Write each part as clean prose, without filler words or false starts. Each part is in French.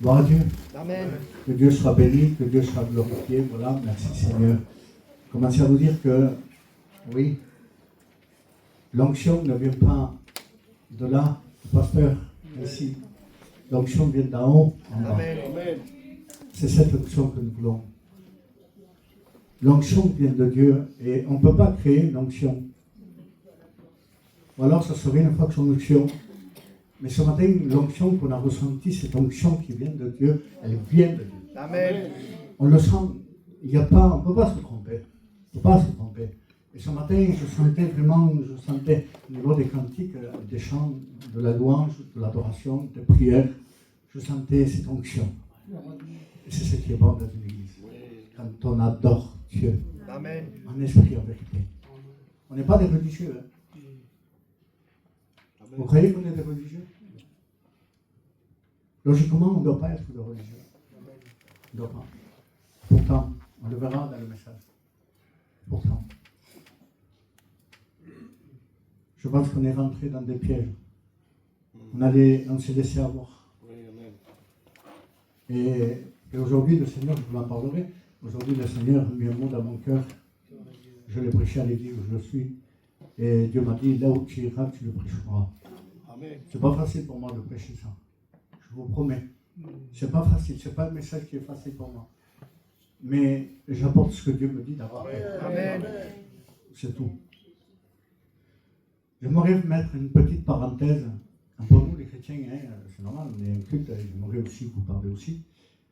Gloire à Dieu. Amen. Que Dieu soit béni, que Dieu soit glorifié. Voilà, merci Seigneur. Commencez à vous dire que, oui, l'onction ne vient pas de là, du pasteur, ici. L'onction vient d'en haut, en bas. Amen. C'est cette onction que nous voulons. L'onction vient de Dieu et on ne peut pas créer une onction. Ou alors ça serait une fois que son onction. Mais ce matin, l'onction qu'on a ressentie, cette onction qui vient de Dieu, elle vient de Dieu. Amen. On le sent, il n'y a pas, on ne peut pas se tromper. On ne peut pas se tromper. Et ce matin, je sentais au niveau des cantiques, des chants, de la louange, de l'adoration, des prières, je sentais cette onction. Et c'est ce qui est bon dans une église. Quand on adore Dieu, Amen. en esprit et en vérité. On n'est pas des religieux. Hein. Vous croyez qu'on est des religieux? Logiquement, on ne doit pas être des religieux. On ne doit pas. Pourtant, on le verra dans le message. Pourtant. Je pense qu'on est rentré dans des pièges. On s'est laissé avoir. Et aujourd'hui, le Seigneur, je vous en parlerai, aujourd'hui, le Seigneur a mis un mot dans mon cœur. Je l'ai prêché à l'église où je suis. Et Dieu m'a dit, là où tu iras, tu le prêcheras. C'est pas facile pour moi de prêcher ça. Je vous promets. C'est pas facile. C'est pas un message qui est facile pour moi. Mais j'apporte ce que Dieu me dit d'avoir. Amen. C'est tout. J'aimerais mettre une petite parenthèse. Pour nous, les chrétiens, hein, c'est normal, on est un culte, j'aimerais aussi vous parler aussi.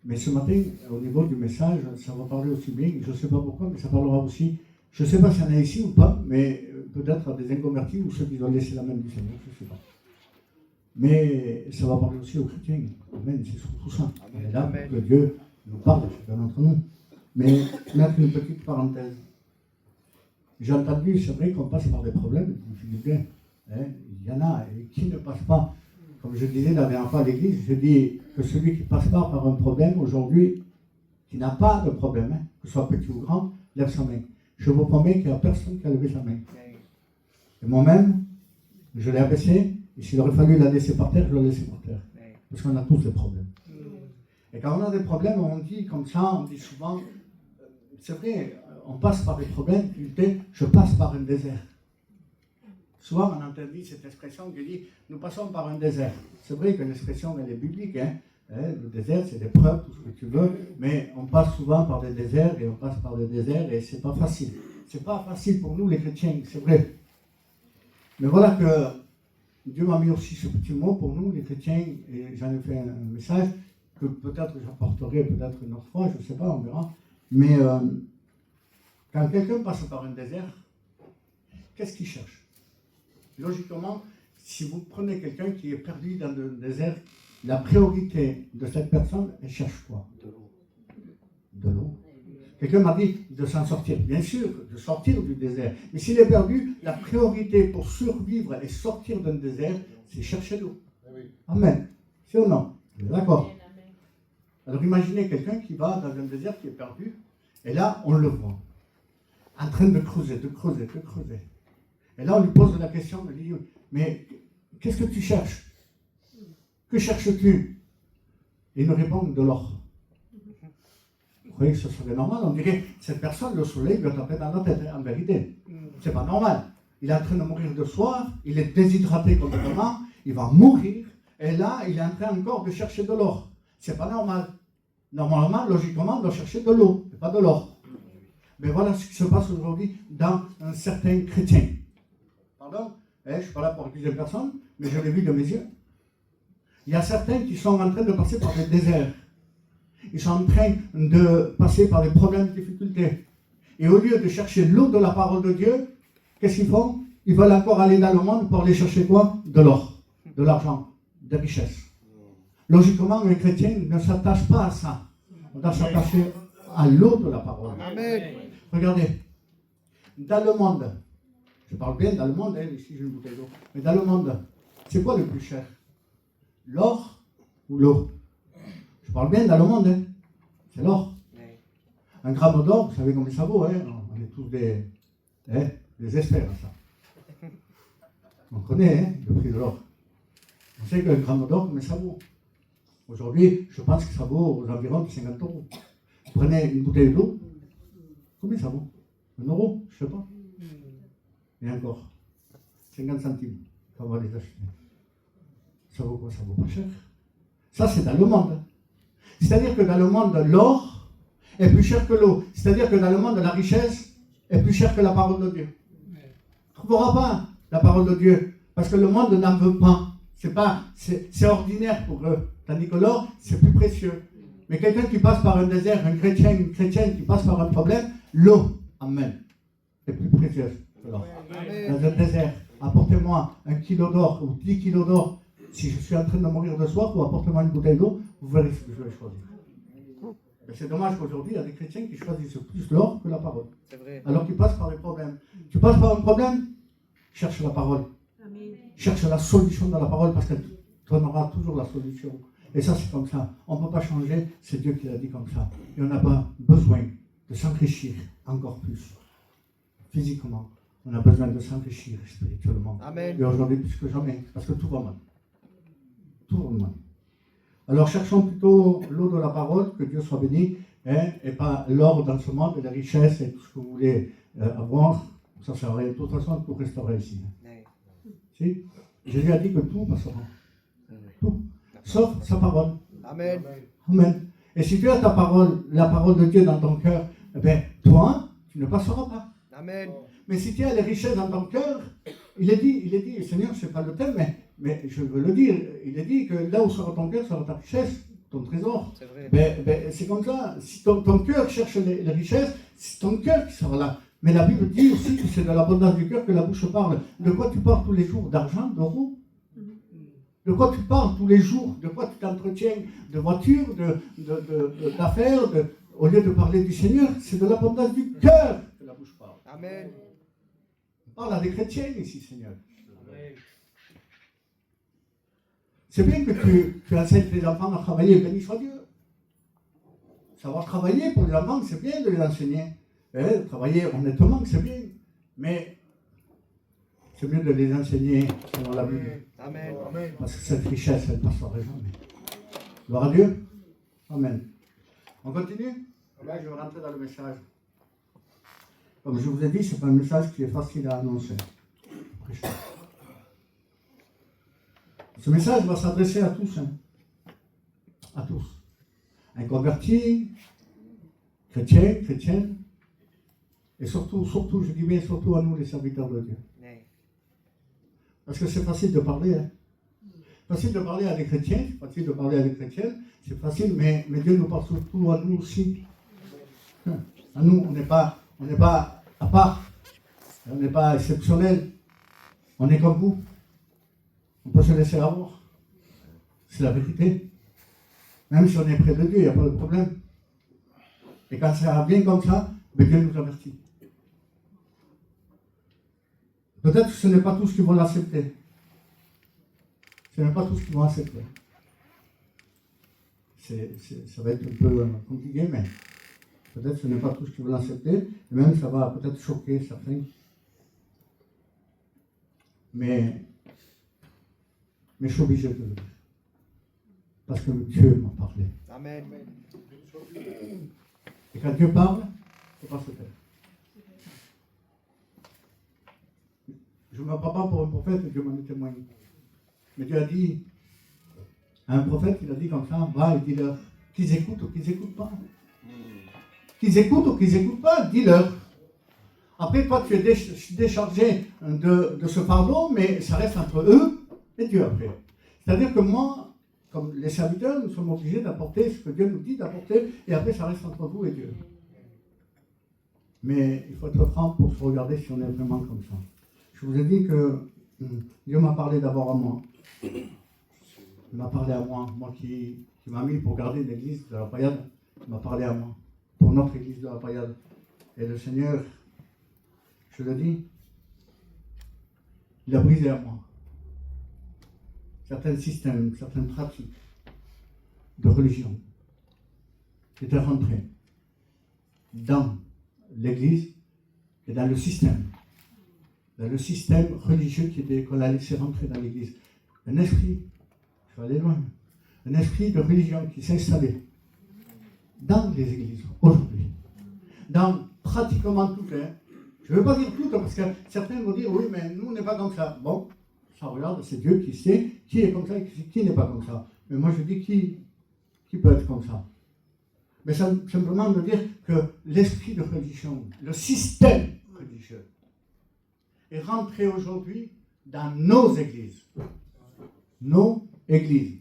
Mais ce matin, au niveau du message, ça va parler aussi bien, je ne sais pas pourquoi, mais ça parlera aussi, je ne sais pas s'il y en a ici ou pas, mais peut-être à des inconvertis ou ceux qui ont laissé la main du Seigneur, je ne sais pas. Mais ça va parler aussi aux chrétiens. Amen, c'est surtout ça. On est là pour que Dieu nous parle, chacun d'entre nous. Mais mettre une petite parenthèse. J'ai entendu, c'est vrai qu'on passe par des problèmes, je dis bien. Hein, il y en a, et qui ne passe pas, comme je disais la dernière fois à l'église, je dis que celui qui passe pas par un problème aujourd'hui, qui n'a pas de problème, hein, que ce soit petit ou grand, lève sa main. Je vous promets qu'il n'y a personne qui a levé sa main. Et moi-même, je l'ai abaissé, et s'il aurait fallu la laisser par terre, je l'ai laissé par terre. Parce qu'on a tous des problèmes. Et quand on a des problèmes, on dit comme ça, on dit souvent, c'est vrai, on passe par des problèmes, je passe par un désert. Souvent, on entend cette expression qui dit « nous passons par un désert ». C'est vrai que l'expression, elle est biblique. Hein. Le désert, c'est des preuves, tout ce que tu veux. Mais on passe souvent par des déserts et on passe par des déserts et c'est pas facile. C'est pas facile pour nous, les chrétiens, c'est vrai. Mais voilà que Dieu m'a mis aussi ce petit mot pour nous, les chrétiens, et j'en ai fait un message que peut-être j'apporterai peut-être une autre fois, je ne sais pas, on verra. Mais quand quelqu'un passe par un désert, qu'est-ce qu'il cherche? Logiquement, si vous prenez quelqu'un qui est perdu dans le désert, la priorité de cette personne, elle cherche quoi? De l'eau. Quelqu'un m'a dit de s'en sortir. Bien sûr, de sortir du désert. Mais s'il est perdu, la priorité pour survivre et sortir d'un désert, c'est chercher l'eau. Amen. C'est ou non? D'accord. Alors imaginez quelqu'un qui va dans un désert qui est perdu, et là, on le voit, en train de creuser. Et là, on lui pose la question, on lui dit, mais qu'est-ce que tu cherches? Que cherches-tu? Et il nous répond, de l'or. Vous croyez que ce serait normal? On dirait, cette personne, le soleil lui a tapé dans la tête, en vérité. C'est pas normal. Il est en train de mourir de soif, il est déshydraté complètement, il va mourir, et là, il est en train encore de chercher de l'or. C'est pas normal. Normalement, logiquement, on doit chercher de l'eau, et pas de l'or. Mais voilà ce qui se passe aujourd'hui dans un certain chrétien. Pardon, je ne suis pas là pour accuser personne, mais je l'ai vu de mes yeux. Il y a certains qui sont en train de passer par des déserts. Ils sont en train de passer par des problèmes, des difficultés. Et au lieu de chercher l'eau de la parole de Dieu, qu'est-ce qu'ils font? Ils veulent encore aller dans le monde pour aller chercher quoi? De l'or, de l'argent, des richesses. Logiquement, un chrétien ne s'attache pas à ça. On doit s'attacher à l'eau de la parole. Amen. Regardez, dans le monde, je parle bien dans le monde, hein, ici j'ai une bouteille d'eau, mais dans le monde, c'est quoi le plus cher? L'or ou l'eau? Je parle bien dans le monde, hein. C'est l'or. Un gramme d'or, vous savez combien ça vaut, hein? On est tous des experts à ça. On connaît le prix de l'or. On sait qu'un gramme d'or, combien ça vaut? Aujourd'hui, je pense que ça vaut aux environs de 50 euros. Vous prenez une bouteille d'eau, combien ça vaut? 1 euro, je ne sais pas. Et encore, 50 centimes, quand on va les acheter. Ça vaut quoi? Ça vaut pas cher. Ça, c'est dans le monde. C'est-à-dire que dans le monde, l'or est plus cher que l'eau. C'est-à-dire que dans le monde, la richesse est plus chère que la parole de Dieu. Tu ne trouveras pas la parole de Dieu, parce que le monde n'en veut pas. C'est ordinaire pour eux. Tandis que l'or, c'est plus précieux. Mais quelqu'un qui passe par un désert, un chrétien, une chrétienne qui passe par un problème, l'eau, amen, est plus précieuse que l'or. Dans un désert, apportez-moi 1 kilo d'or ou 10 kilos d'or. Si je suis en train de mourir de soif, ou apportez-moi une bouteille d'eau, vous verrez ce que je vais choisir. Mais c'est dommage qu'aujourd'hui, il y a des chrétiens qui choisissent plus l'or que la parole. Alors qu'ils passent par des problèmes. Tu passes par un problème, cherche la parole. Amen. Cherche la solution dans la parole, parce qu'elle donnera toujours la solution. Et ça, c'est comme ça. On ne peut pas changer, c'est Dieu qui l'a dit comme ça. Et on n'a pas besoin de s'enrichir encore plus. Physiquement, on a besoin de s'enrichir spirituellement. Amen. Et aujourd'hui, plus que jamais, parce que tout va mal. Tout va mal. Alors cherchons plutôt l'eau de la parole, que Dieu soit béni, hein, et pas l'or dans ce monde, et les richesses et tout ce que vous voulez avoir. Ça ne sert à rien. De toute façon, tout restera ici. Si? Jésus a dit que tout passera. Tout. Sauf sa parole. Amen. Amen. Et si tu as ta parole, la parole de Dieu dans ton cœur, eh bien, toi, tu ne passeras pas. Amen. Mais si tu as les richesses dans ton cœur, il est dit, Seigneur, je ne sais pas le thème, mais je veux le dire, il est dit que là où sera ton cœur, sera ta richesse, ton trésor. C'est vrai. C'est comme ça. Si ton cœur cherche les richesses, c'est ton cœur qui sera là. Mais la Bible dit aussi que c'est de l'abondance du cœur que la bouche parle. De quoi tu parles tous les jours? D'argent, d'euros? De quoi tu parles tous les jours? De quoi tu t'entretiens? De voitures, d'affaires? Au lieu de parler du Seigneur, c'est de l'abondance du cœur que la bouche parle. Amen. On parle à des chrétiens ici, Seigneur. Amen. C'est bien que tu enseignes tes enfants à travailler, béni soit Dieu. Savoir travailler pour les enfants, c'est bien de les enseigner. Travailler honnêtement, c'est bien. Mais c'est mieux de les enseigner selon la Bible. Amen. Parce que cette richesse, elle ne passera jamais. Gloire à Dieu. Amen. On continue? Là, je vais rentrer dans le message. Comme je vous ai dit, ce n'est pas un message qui est facile à annoncer. Ce message va s'adresser à tous. Hein. À tous. Un converti, chrétien, chrétienne. Et surtout, je dis bien surtout à nous, les serviteurs de Dieu. Parce que c'est facile de parler. Hein. Facile de parler à des chrétiens, facile de parler à des chrétiennes, c'est facile, mais Dieu nous parle surtout à nous aussi. À nous, on n'est pas à part, on n'est pas exceptionnel, on est comme vous. On peut se laisser avoir. C'est la vérité. Même si on est près de Dieu, il n'y a pas de problème. Et quand ça vient comme ça, Dieu nous avertit. Peut-être que ce n'est pas tous qui vont l'accepter. Ce n'est pas tous qui vont accepter. Ça va être un peu compliqué, mais peut-être que ce n'est pas tous qui vont l'accepter. Et même ça va peut-être choquer certains. Mais je suis obligé de le dire. Parce que Dieu m'a parlé. Amen. Et quand Dieu parle, il ne faut pas se taire. Je ne me prends pas pour un prophète, Dieu m'en est témoin. Mais Dieu a dit à un prophète, il a dit comme ça, va et dis-leur qu'ils écoutent ou qu'ils n'écoutent pas. Qu'ils écoutent ou qu'ils n'écoutent pas, dis-leur. Après, toi, tu es déchargé de ce fardeau, mais ça reste entre eux et Dieu après. C'est-à-dire que moi, comme les serviteurs, nous sommes obligés d'apporter ce que Dieu nous dit d'apporter, et après, ça reste entre vous et Dieu. Mais il faut être franc pour se regarder si on est vraiment comme ça. Je vous ai dit que Dieu m'a parlé d'abord à moi. Il m'a parlé à moi, qui m'a mis pour garder l'église de la Paillade. Il m'a parlé à moi, pour notre église de la Paillade. Et le Seigneur, je le dis, il a brisé à moi certains systèmes, certaines pratiques de religion qui étaient rentrées dans l'église et dans le système religieux qu'on a laissé rentrer dans l'église. Un esprit, je vais aller loin, un esprit de religion qui s'est installé dans les églises aujourd'hui, dans pratiquement toutes. Je ne veux pas dire toutes, parce que certains vont dire, oui, mais nous, on n'est pas comme ça. Bon, ça regarde, c'est Dieu qui sait qui est comme ça et qui n'est pas comme ça. Mais moi, je dis qui peut être comme ça. Mais simplement de dire que l'esprit de religion, le système religieux, est rentré aujourd'hui dans nos églises. Nos églises.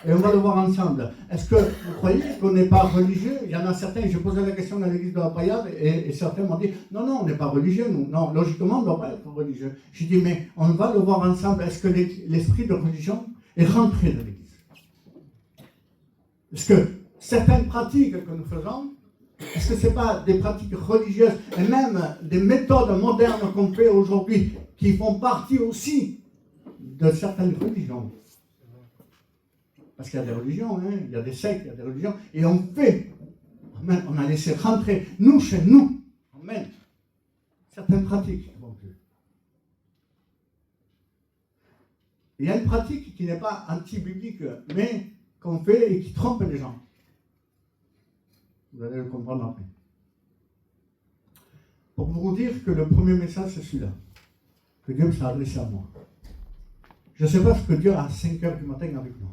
Et on va le voir ensemble. Est-ce que vous croyez qu'on n'est pas religieux? Il y en a certains, j'ai posé la question dans l'église de la Paillade, et certains m'ont dit, non, on n'est pas religieux, nous. Non, logiquement, on ne doit pas être religieux. J'ai dit, mais on va le voir ensemble. Est-ce que l'esprit de religion est rentré dans l'église? Est-ce que certaines pratiques que nous faisons, est-ce que ce n'est pas des pratiques religieuses, et même des méthodes modernes qu'on fait aujourd'hui, qui font partie aussi de certaines religions? Parce qu'il y a des religions, il y a des sectes, il y a des religions, et on fait, amen, on a laissé rentrer, nous, chez nous, amen, certaines pratiques. Il y a une pratique qui n'est pas anti-biblique, mais qu'on fait et qui trompe les gens. Vous allez le comprendre après. Pour vous dire que le premier message, c'est celui-là, que Dieu s'est adressé à moi. Je ne sais pas ce que Dieu a à 5 heures du matin avec nous.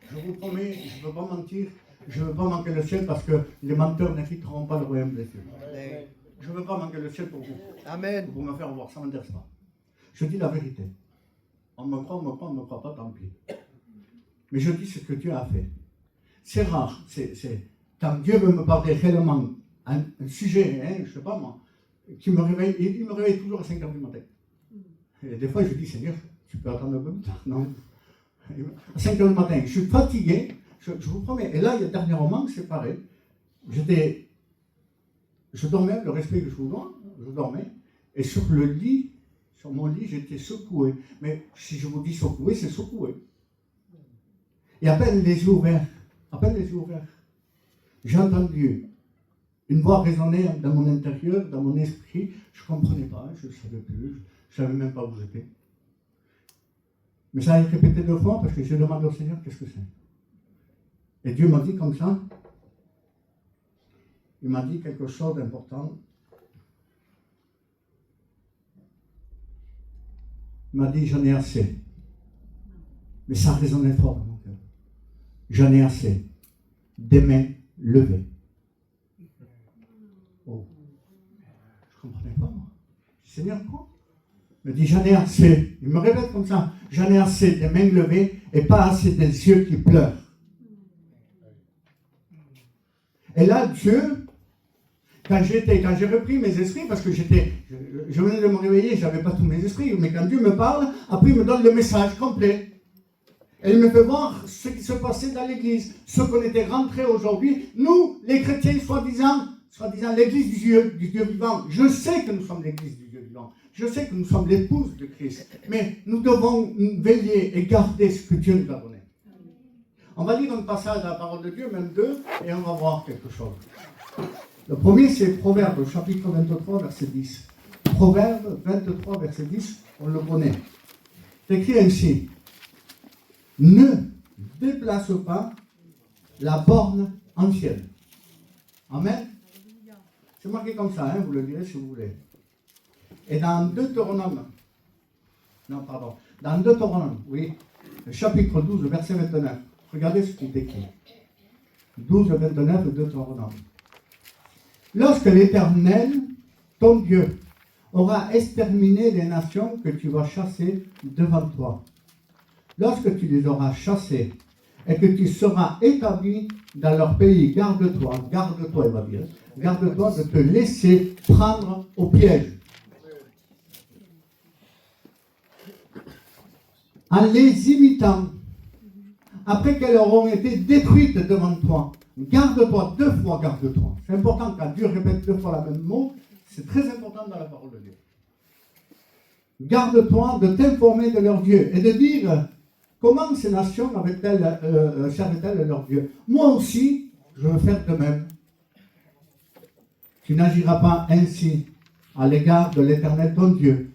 Je vous promets, je ne veux pas mentir, je ne veux pas manquer le ciel parce que les menteurs n'hériteront pas le royaume des cieux. Amen. Je ne veux pas manquer le ciel pour vous. Amen. Pour me faire voir, ça ne m'intéresse pas. Je dis la vérité. On me croit, on ne me croit pas, tant pis. Mais je dis ce que Dieu a fait. C'est rare, c'est quand Dieu veut me parler réellement un sujet, je ne sais pas moi, qui me réveille, il me réveille toujours à 5 heures du matin. Et des fois je dis, Seigneur, tu peux attendre un peu plus tard, non? À 5 heures du matin, je suis fatigué, je vous promets. Et là, dernièrement, c'est pareil. Je dormais, le respect que je vous dois, je dormais, et sur mon lit, j'étais secoué. Mais si je vous dis secoué, c'est secoué. Et à peine les yeux ouverts, j'ai entendu une voix résonner dans mon intérieur, dans mon esprit. Je ne comprenais pas, je ne savais plus, je ne savais même pas où j'étais. Mais ça a été répété 2 fois parce que j'ai demandé au Seigneur qu'est-ce que c'est. Et Dieu m'a dit comme ça, il m'a dit quelque chose d'important. Il m'a dit, j'en ai assez. Mais ça résonnait fort dans mon cœur. J'en ai assez. Des mains levées. Oh. Je ne comprenais pas, moi. Seigneur, quoi? Il me dit, j'en ai assez. Il me répète comme ça, j'en ai assez des mains levées et pas assez des yeux qui pleurent. Et là, Dieu, quand j'ai repris mes esprits, parce que je venais de me réveiller, je n'avais pas tous mes esprits, mais quand Dieu me parle, après il me donne le message complet. Et il me fait voir ce qui se passait dans l'église, ce qu'on était rentrés aujourd'hui. Nous, les chrétiens, soi-disant l'église du Dieu vivant. Je sais que nous sommes l'église du Dieu vivant. Je sais que nous sommes l'épouse de Christ. Mais nous devons veiller et garder ce que Dieu nous a donné. On va lire un passage de la parole de Dieu, même 2, et on va voir quelque chose. Le premier, c'est Proverbe, chapitre 23, verset 10. Proverbe 23, verset 10, on le connaît. C'est écrit ainsi. Ne déplace pas la borne ancienne. Amen. C'est marqué comme ça, vous le direz si vous voulez. Et dans Deutéronome, oui, le chapitre 12, verset 29, regardez ce qui est écrit. 12, 29 de Deutéronome. Lorsque l'Éternel, ton Dieu, aura exterminé les nations que tu vas chasser devant toi, lorsque tu les auras chassés et que tu seras établi dans leur pays, garde-toi, il va dire, garde-toi de te laisser prendre au piège. En les imitant, après qu'elles auront été détruites devant toi, garde-toi, 2 fois garde-toi. C'est important quand Dieu répète 2 fois la même mot, c'est très important dans la parole de Dieu. Garde-toi de t'informer de leur Dieu et de dire comment ces nations servaient-elles leur Dieu. Moi aussi, je veux faire de même. Tu n'agiras pas ainsi à l'égard de l'Éternel ton Dieu.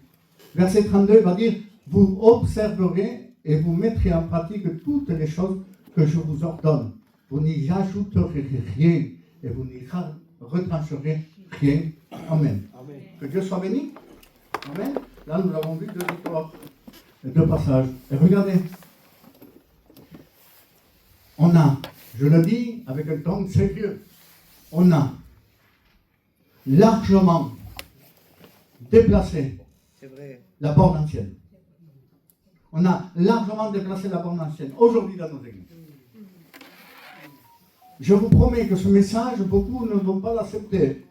Verset 32 va dire, vous observerez et vous mettrez en pratique toutes les choses que je vous ordonne. Vous n'y ajouterez rien et vous n'y retrancherez rien. Amen. Amen. Que Dieu soit béni. Amen. Là, nous avons vu deux histoires, deux passages. Et regardez, on a, je le dis avec un ton sérieux, on a largement déplacé la borne ancienne. On a largement déplacé la borne ancienne aujourd'hui dans nos églises. Je vous promets que ce message, beaucoup ne vont pas l'accepter.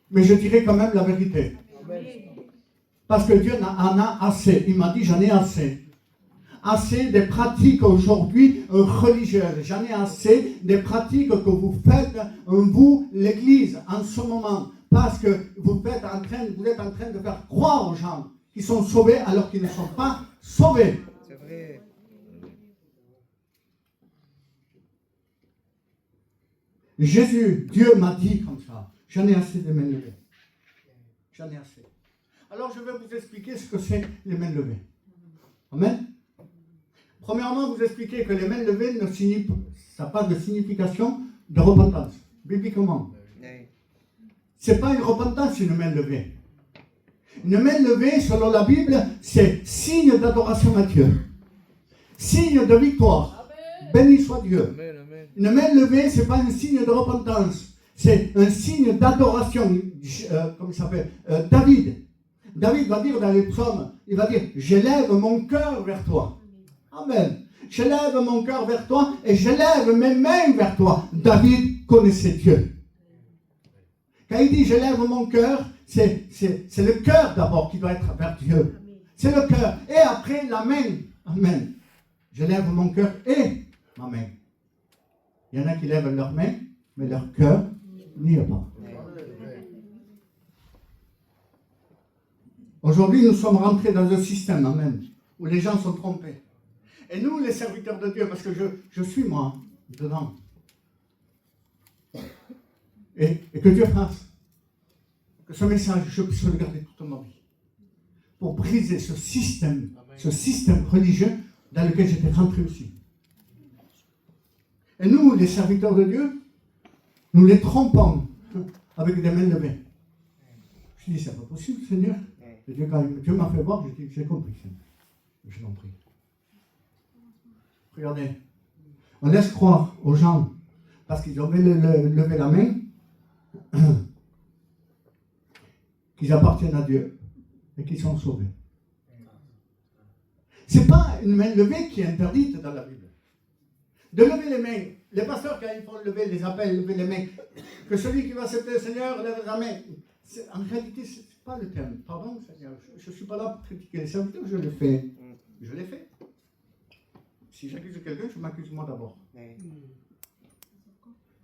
Mais je dirai quand même la vérité. Parce que Dieu en a assez. Il m'a dit, j'en ai assez. Assez des pratiques aujourd'hui religieuses. J'en ai assez des pratiques que vous faites, vous, l'Église, en ce moment. Parce que vous êtes en train de faire croire aux gens qu'ils sont sauvés alors qu'ils ne sont pas sauvés. C'est vrai. Jésus, Dieu m'a dit comme ça, j'en ai assez de mains levées. J'en ai assez. Alors je vais vous expliquer ce que c'est les mains levées. Amen. Premièrement, vous expliquer que les mains levées ça n'a pas de signification de repentance, bibliquement. Ce n'est pas une repentance, une main levée. Une main levée, selon la Bible, c'est signe d'adoration à Dieu. Signe de victoire. Amen. Béni soit Dieu. Amen, amen. Une main levée, ce n'est pas un signe de repentance. C'est un signe d'adoration. Comme il s'appelle David. David va dire dans les psaumes, il va dire, j'élève mon cœur vers toi. Amen. J'élève mon cœur vers toi et j'élève mes mains vers toi. David connaissait Dieu. Quand il dit j'élève mon cœur, c'est le cœur d'abord qui doit être vers Dieu. C'est le cœur. Et après la main. Amen. J'élève mon cœur et ma main. Il y en a qui lèvent leurs mains, mais leur cœur n'y est pas. Aujourd'hui, nous sommes rentrés dans un système, amen, où les gens sont trompés. Et nous, les serviteurs de Dieu, parce que je suis moi, dedans. Et que Dieu fasse que ce message, je puisse le garder toute ma vie. Pour briser ce système religieux dans lequel j'étais rentré aussi. Et nous, les serviteurs de Dieu, nous les trompons avec des mains levées. Je dis, c'est pas possible, Seigneur. Et Dieu m'a fait voir, je dis, j'ai compris, Seigneur. Je l'en prie. Regardez, on laisse croire aux gens, parce qu'ils ont levé la main, qu'ils appartiennent à Dieu et qu'ils sont sauvés. Ce n'est pas une main levée qui est interdite dans la Bible. De lever les mains, les pasteurs, quand ils font lever les appels, lever les mains, que celui qui va accepter le Seigneur lève la main. En réalité, ce n'est pas le terme. Pardon, Seigneur, je ne suis pas là pour critiquer les serviteurs, je l'ai fait. Je l'ai fait. Si j'accuse quelqu'un, je m'accuse moi d'abord.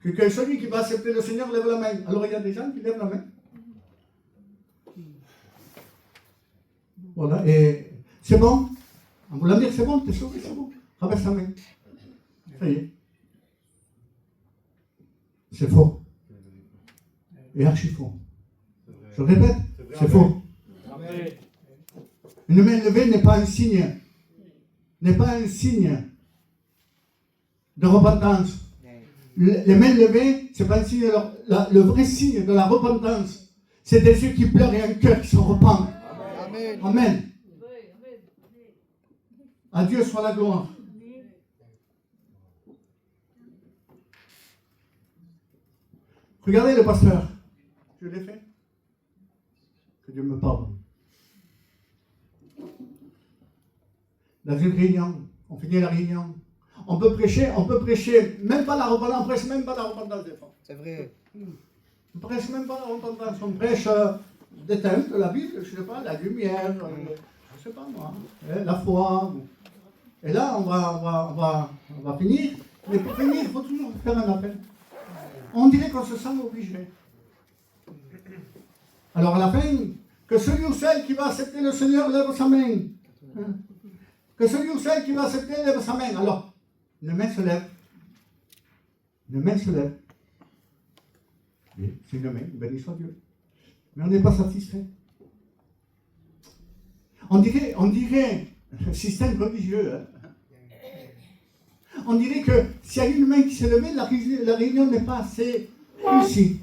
Que celui qui va accepter le Seigneur lève la main. Alors il y a des gens qui lèvent la main. Voilà, et c'est bon. En voulant dire c'est bon, t'es sauvé, c'est bon. Rabaisse la main. Ça y est. C'est faux. Et archi faux. Je répète, c'est faux. Une main levée n'est pas un signe. N'est pas un signe de repentance. Les mains levées, c'est pas un signe le vrai signe de la repentance. C'est des yeux qui pleurent et un cœur qui se repent. Amen. Amen. À Dieu soit la gloire. Regardez le pasteur. Je l'ai fait. Que Dieu me pardonne. Dans une réunion, on finit la réunion. On peut prêcher, même pas la repentance, on prêche même pas la repentance des femmes. C'est vrai. On prêche même pas la repentance, on prêche des thèmes de la Bible, je ne sais pas, la lumière, je ne sais pas moi, la foi. Et là, on va finir, mais pour finir, il faut toujours faire un appel. On dirait qu'on se sent obligé. Alors à la fin, que celui ou celle qui va accepter le Seigneur lève sa main. Que celui ou celle qui va accepter lève sa main. Alors, une main se lève. Une main se lève. Oui, c'est une main, béni soit Dieu. Mais on n'est pas satisfait. On dirait un système religieux. Hein. on dirait que s'il y a une main qui s'est levée, la réunion n'est pas assez réussie.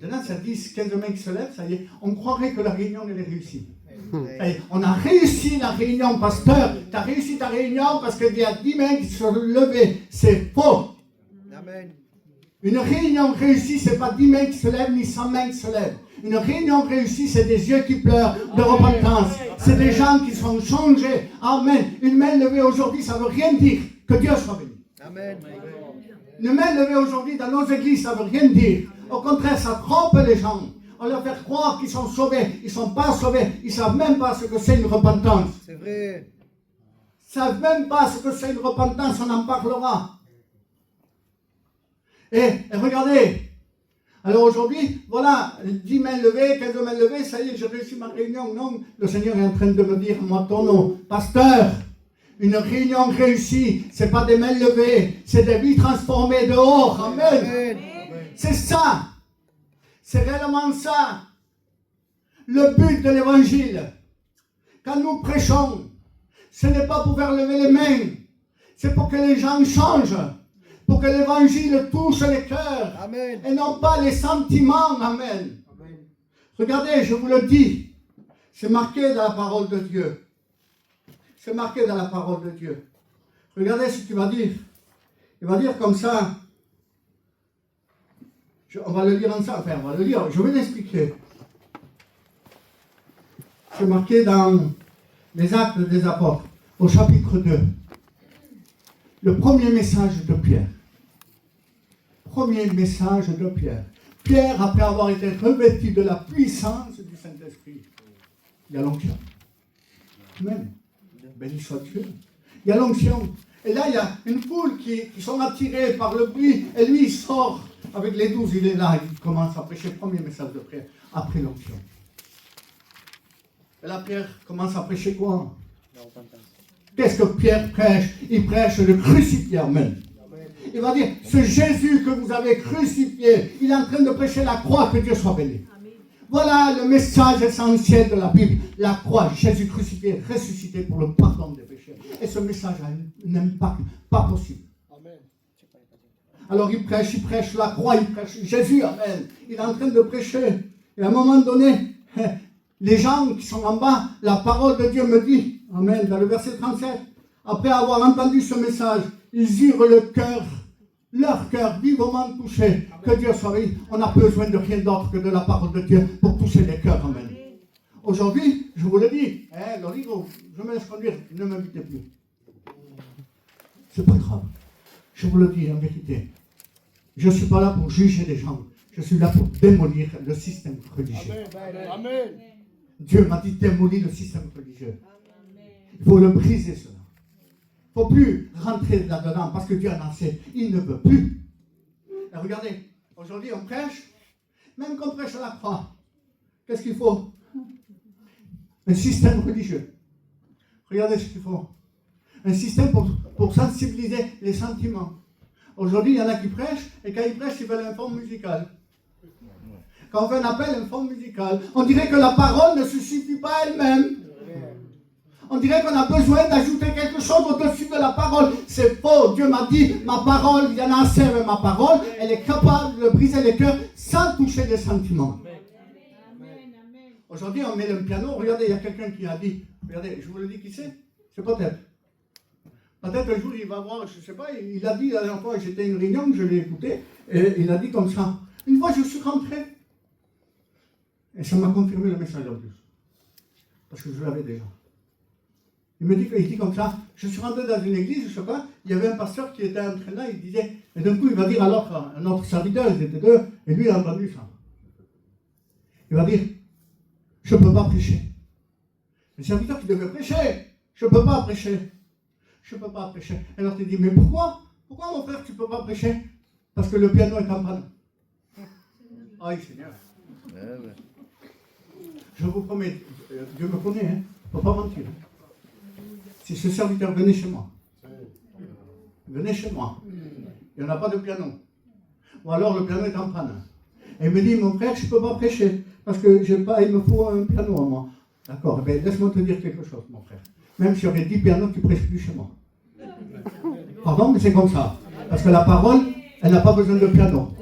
Maintenant, ça 10, 15 mains qui se lèvent, ça y est, on croirait que la réunion, elle est réussie. Ça y est, on a réussi la réunion, pasteur. Tu as réussi ta réunion parce qu'il y a 10 mains qui se sont levées. C'est faux. Amen. Une réunion réussie, ce n'est pas 10 mains qui se lèvent, ni 100 mains qui se lèvent. Une réunion réussie, c'est des yeux qui pleurent de repentance. C'est des gens qui sont changés. Amen. Une main levée aujourd'hui, ça ne veut rien dire. Que Dieu soit béni. Amen. Une main levée aujourd'hui dans nos églises, ça ne veut rien dire. Au contraire, ça trompe les gens. On leur fait croire qu'ils sont sauvés. Ils ne sont pas sauvés. Ils ne savent même pas ce que c'est une repentance. C'est vrai. Ils ne savent même pas ce que c'est une repentance. On en parlera. Et regardez. Alors aujourd'hui, voilà, 10 mains levées, 15 mains levées, ça y est, j'ai réussi ma réunion. Non, le Seigneur est en train de me dire, moi, ton nom, pasteur, une réunion réussie, ce n'est pas des mains levées, c'est des vies transformées dehors. Amen. Amen. C'est ça. C'est réellement ça. Le but de l'évangile. Quand nous prêchons, ce n'est pas pour faire lever les mains, c'est pour que les gens changent. Pour que l'évangile touche les cœurs. Amen. Et non pas les sentiments. Amen. Amen. Regardez, je vous le dis. C'est marqué dans la parole de Dieu. C'est marqué dans la parole de Dieu. Regardez ce qu'il va dire. Il va dire comme ça. On va le lire ensemble. Enfin, on va le lire. Je vais l'expliquer. C'est marqué dans les Actes des Apôtres, au chapitre 2. Le premier message de Pierre. Premier message de Pierre. Pierre, après avoir été revêtu de la puissance du Saint-Esprit, il y a l'onction. Amen. Béni soit Dieu. Il y a l'onction. Et là, il y a une foule qui sont attirées par le bruit. Et lui, il sort avec les 12. Il est là. Il commence à prêcher. Premier message de Pierre. Après l'onction. Et là, Pierre commence à prêcher quoi? Qu'est-ce que Pierre prêche? Il prêche le crucifié. Amen. Il va dire, ce Jésus que vous avez crucifié, il est en train de prêcher la croix, que Dieu soit béni. Voilà le message essentiel de la Bible. La croix, Jésus crucifié, ressuscité pour le pardon des péchés. Et ce message a un impact pas possible. Amen. Alors il prêche la croix, il prêche Jésus. Amen. Il est en train de prêcher. Et à un moment donné, les gens qui sont en bas, la parole de Dieu me dit, amen, dans le verset 37, après avoir entendu ce message, ils eurent leur cœur vivement touché. Que Dieu soit béni. On n'a besoin de rien d'autre que de la parole de Dieu pour toucher les cœurs. Amen. Aujourd'hui, je vous le dis, Lorigo, je me laisse conduire, ne m'invitez plus. C'est pas grave. Je vous le dis en vérité. Je ne suis pas là pour juger les gens. Je suis là pour démolir le système religieux. Amen. Dieu m'a dit démolir le système religieux. Il faut le briser, cela. Il ne faut plus rentrer là-dedans parce que Dieu en a assez. Il ne veut plus. Et regardez, aujourd'hui on prêche, même qu'on prêche à la croix. Qu'est-ce qu'il faut? Un système religieux. Regardez ce qu'il faut. Un système pour sensibiliser les sentiments. Aujourd'hui, il y en a qui prêchent, et quand ils prêchent, ils veulent un fond musical. Quand on fait un appel, un fond musical, on dirait que la parole ne se suffit pas elle-même. On dirait qu'on a besoin d'ajouter quelque chose au-dessus de la parole. C'est faux. Dieu m'a dit, ma parole, il y en a assez avec ma parole. Elle est capable de briser les cœurs sans toucher les sentiments. Aujourd'hui, on met le piano. Regardez, il y a quelqu'un qui a dit, regardez, je vous le dis qui c'est? C'est peut-être. Peut-être un jour, il va voir, je ne sais pas, il a dit la dernière fois, j'étais à une réunion, je l'ai écouté, et il a dit comme ça. Une fois, je suis rentré, et ça m'a confirmé le message en plus. Parce que je l'avais déjà. Il dit comme ça, je suis rentré dans une église, je ne sais pas, il y avait un pasteur qui était en train là, il disait, et d'un coup il va dire à un autre serviteur, ils étaient deux, et lui il a entendu ça. Il va dire, je ne peux pas prêcher. Le serviteur qui devait prêcher, je ne peux pas prêcher. Je ne peux pas prêcher. Alors tu dis, mais pourquoi? Pourquoi mon frère tu ne peux pas prêcher? Parce que le piano est en panne. Aïe Seigneur. Je vous promets, Dieu me connaît, hein, il ne faut pas mentir. Si ce serviteur venait chez moi, il n'y en a pas de piano. Ou alors le piano est en panne. Et il me dit, mon frère, je ne peux pas prêcher, parce que il me faut un piano à moi. D'accord, laisse-moi te dire quelque chose, mon frère. Même si il y avait 10 pianos, tu ne prêches plus chez moi. Pardon, mais c'est comme ça. Parce que la parole, elle n'a pas besoin de piano.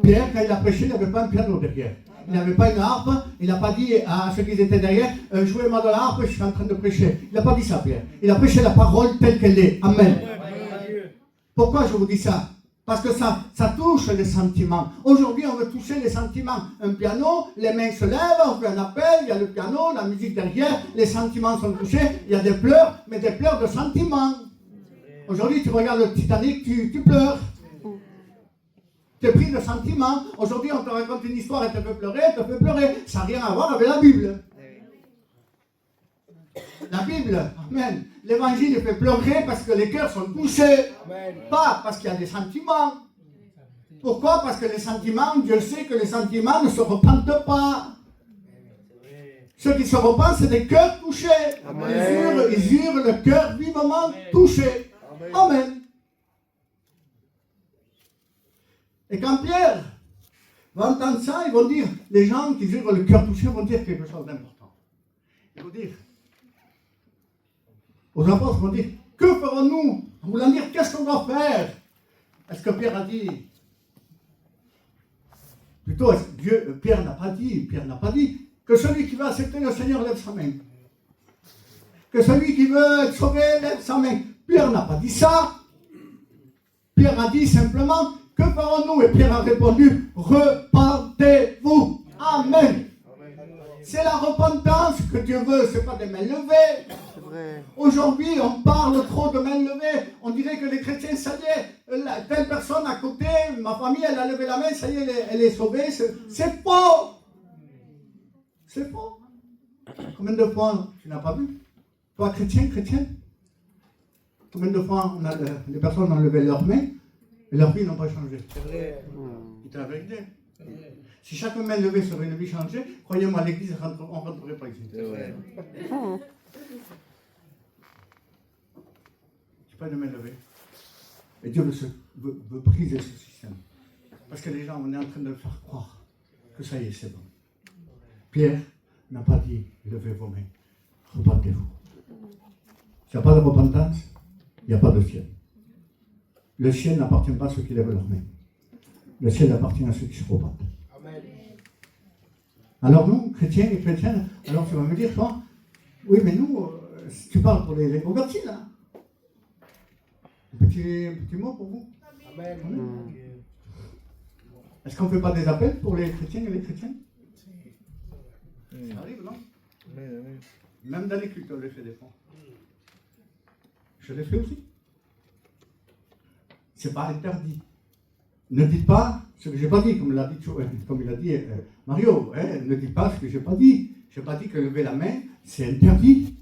Pierre, quand il a prêché, il n'avait pas un piano derrière. Il n'avait pas une harpe. Il n'a pas dit à ceux qui étaient derrière, jouez-moi de la harpe, je suis en train de prêcher. Il n'a pas dit ça, Pierre. Il a prêché la parole telle qu'elle est. Amen. Pourquoi je vous dis ça? Parce que ça touche les sentiments. Aujourd'hui, on veut toucher les sentiments. Un piano, les mains se lèvent, on fait un appel, il y a le piano, la musique derrière, les sentiments sont touchés, il y a des pleurs, mais des pleurs de sentiments. Aujourd'hui, tu regardes le Titanic, tu pleures. Tu es pris de sentiments. Aujourd'hui, on te raconte une histoire, elle te fait pleurer, elle te fait pleurer. Ça n'a rien à voir avec la Bible. La Bible, amen. L'évangile fait pleurer parce que les cœurs sont touchés. Amen. Pas parce qu'il y a des sentiments. Pourquoi? Parce que les sentiments, Dieu sait que les sentiments ne se repentent pas. Ceux qui se repentent, c'est des cœurs touchés. Ils hurlent le cœur vivement touché. Amen. Et quand Pierre va entendre ça, ils vont dire, les gens qui hurlent le cœur touché vont dire quelque chose d'important. Ils vont dire, aux apôtres vont dire, que ferons-nous? En voulant dire, qu'est-ce qu'on doit faire? Est-ce que Pierre a dit? Plutôt, Pierre n'a pas dit que celui qui veut accepter le Seigneur lève sa main. Que celui qui veut être sauvé lève sa main. Pierre n'a pas dit ça. Pierre a dit simplement, que ferons-nous? Et Pierre a répondu, repentez-vous. Amen. C'est la repentance que Dieu veut, ce n'est pas des mains levées. Aujourd'hui, on parle trop de mains levées. On dirait que les chrétiens, ça y est, telle personne à côté, ma famille, elle a levé la main, ça y est, elle est sauvée. C'est faux. C'est faux. Combien de fois tu n'as pas vu? Toi, chrétienne, combien de fois les personnes ont levé leurs mains et leurs vies n'ont pas changé? C'est vrai. C'est la vérité. Si chaque main levée serait une vie changée, croyez-moi, à l'église, on ne rentrerait pas ici. C'est vrai. C'est pas de main levée. Et Dieu veut briser ce système. Parce que les gens, on est en train de faire croire que ça y est, c'est bon. Pierre n'a pas dit, levez vos mains, repentez-vous. S'il n'y a pas de repentance, il n'y a pas de ciel. Le ciel n'appartient pas à ceux qui lèvent leurs mains. Le ciel appartient à ceux qui se repentent. Amen. Alors nous, chrétiens et chrétiennes, alors tu vas me dire, toi, oui, mais nous, tu parles pour les convertis, là. Un petit mot pour vous. Amen. Amen. Est-ce qu'on ne fait pas des appels pour les chrétiens et les chrétiennes? Ça arrive, non? Amen. Même dans les cultes, on les fait des fois. Je l'ai fait aussi. C'est pas interdit. Ne dites pas ce que je n'ai pas dit, comme il a dit Mario. Ne dites pas ce que je n'ai pas dit. Je n'ai pas dit que lever la main, c'est interdit.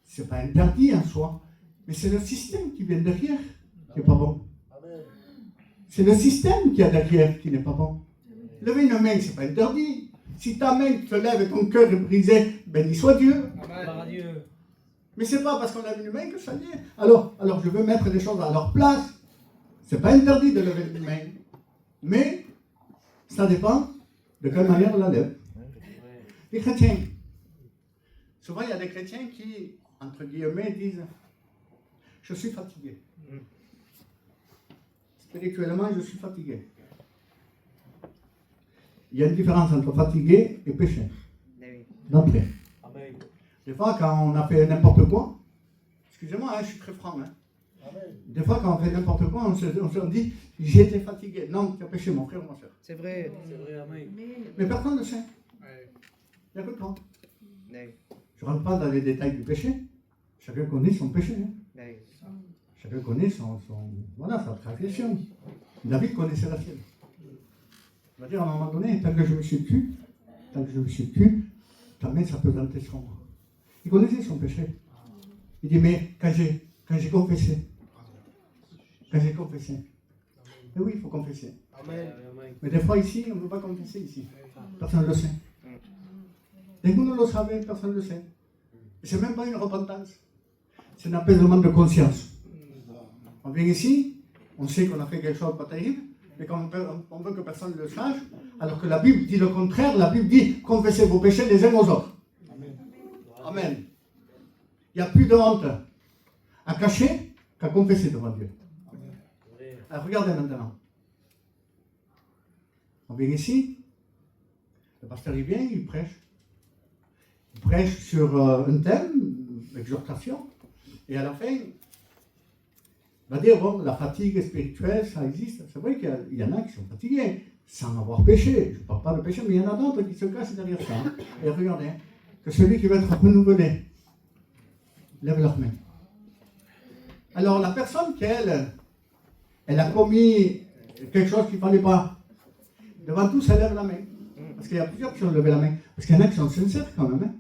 Ce n'est pas interdit en soi. Mais c'est le système qui vient derrière qui n'est pas bon. C'est le système qui est derrière qui n'est pas bon. Lever une main, ce n'est pas interdit. Si ta main te lève et ton cœur est brisé, béni soit Dieu. Amen. Mais ce n'est pas parce qu'on lève une main que ça y est. Alors je veux mettre les choses à leur place. Ce n'est pas interdit de lever une main. Mais ça dépend de quelle manière on la lève. Les chrétiens. Souvent, il y a des chrétiens qui, entre guillemets, disent « Je suis fatigué. Spirituellement, je suis fatigué. » Il y a une différence entre fatigué et péché. D'entrée. Des fois, quand on a fait n'importe quoi, excusez-moi, je suis très franc. Des fois, quand on fait n'importe quoi, on se dit « J'étais fatigué. » Non, tu as péché, mon frère ou ma soeur. C'est vrai. Amen. Mais personne ne sait. Il n'y a que toi. Je ne rentre pas dans les détails du péché. Chacun connaît son péché. Chacun connaît sa transgression. David connaissait la sienne. Il va dire à un moment donné, tant que je me suis tué, ta main s'apesantait sur moi. Il connaissait son péché. Il dit, mais quand j'ai confessé, et oui, il faut confesser. Amen. Mais des fois ici, on ne veut pas confesser ici. Personne ne le sait. Et vous ne le savez, personne ne le sait. Ce n'est même pas une repentance. C'est un apaisement de conscience. On vient ici, on sait qu'on a fait quelque chose de pas terrible, mais quand on veut que personne ne le sache, alors que la Bible dit le contraire, la Bible dit confessez vos péchés les uns aux autres. Amen. Amen. Il n'y a plus de honte à cacher, qu'à confesser devant Dieu. Alors, regardez maintenant. On vient ici, le pasteur il vient, il prêche. Il prêche sur un thème, exhortation, et à la fin, il va dire, bon, la fatigue spirituelle, ça existe. C'est vrai qu'il y en a qui sont fatigués, sans avoir péché. Je ne parle pas de péché, mais il y en a d'autres qui se cachent derrière ça. Et regardez, que celui qui va être renouvelé, lève leur main. Alors, la personne elle a commis quelque chose qu'il ne fallait pas. Devant tous, elle lève la main. Parce qu'il y a plusieurs qui ont levé la main. Parce qu'il y en a qui sont sincères quand même. Hein.